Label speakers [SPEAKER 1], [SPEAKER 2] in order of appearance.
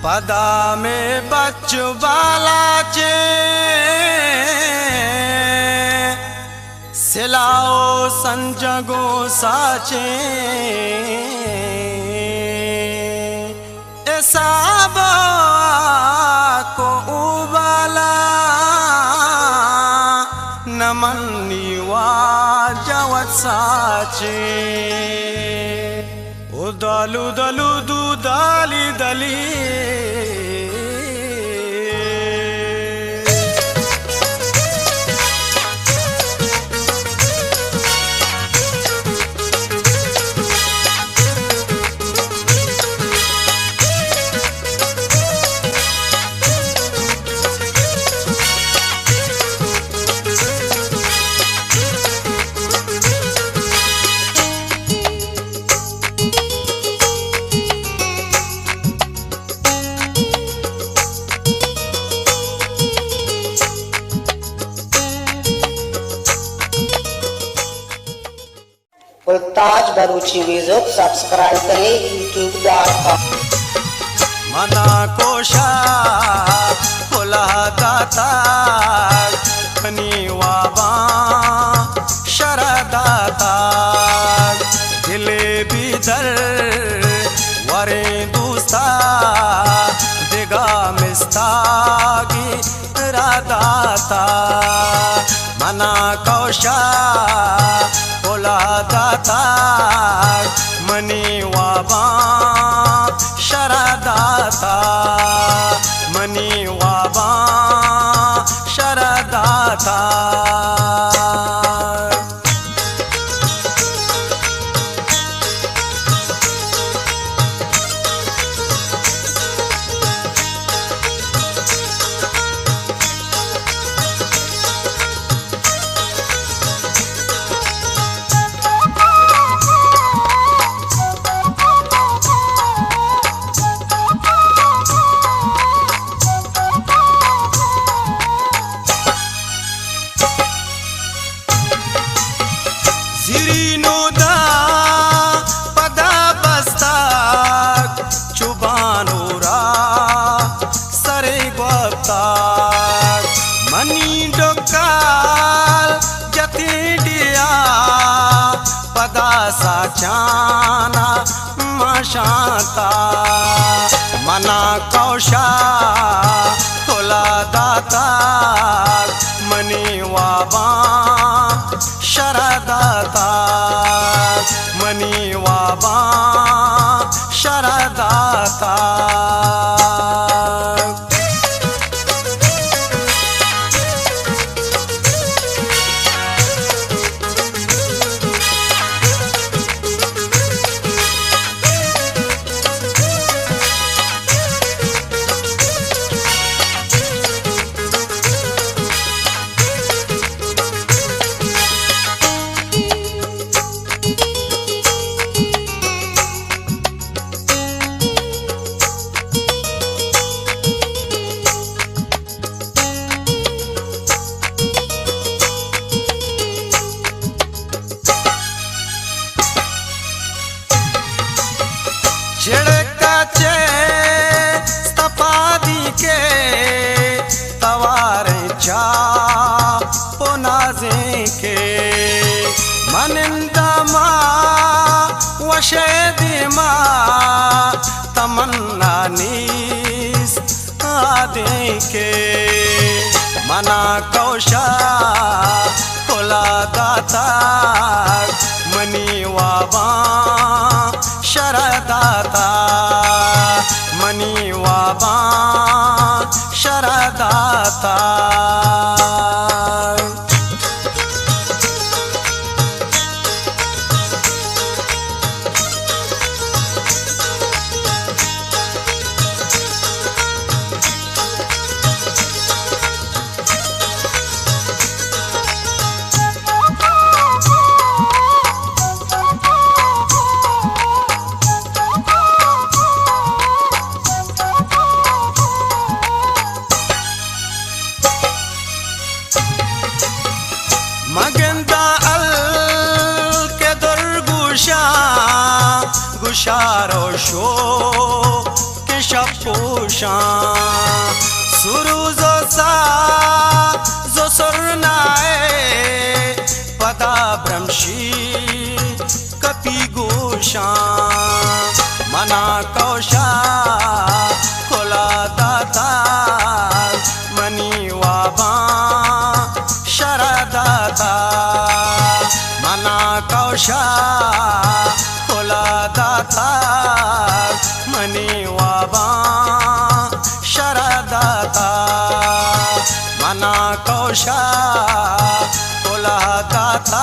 [SPEAKER 1] पदा में बच्चू बालाचे सिलाओ संजगो साचे एसाब को उबाला नमनिवा जवत साचे उदलु दलु दु दाली दली
[SPEAKER 2] मुल्ताज बरूची म्यूजिक सब्सक्राइब करें youtube.com।
[SPEAKER 1] मना कोशा खुला दाता वाबा शरदाता दिले बिदर वरे दूस्ता दिगा मिस्तागी रादाता मना कोशा दाता मनी वाबा शरदाता मनी वाबा शरदाता zirinouda pada bastak chubanura sare gwaptak mani dokal jati dia pada sachana mashata mana kausha khola data mani waba शरदाता मनी वाबा शरदाता छिड़काचे स्तपादी के तवारे चा पुनाजे के मनिंदा मा वशेदी मा तमन्ना नीस आदे के मना कौशा खुला दाता मनी वाबा शरदाता मनी वाबा शरदाता मगंदा अल के दुर्गुशा गुशारो शो के वृषपोषा सुरुजोसा जो सुरनाए पदा ब्रह्मशी कपि घोषा मना कौशा खोला दाता मनी वाबा शरदाता मना कौशा खोला दाता मनी वाबा शरदाता मना कौशा खोला दाता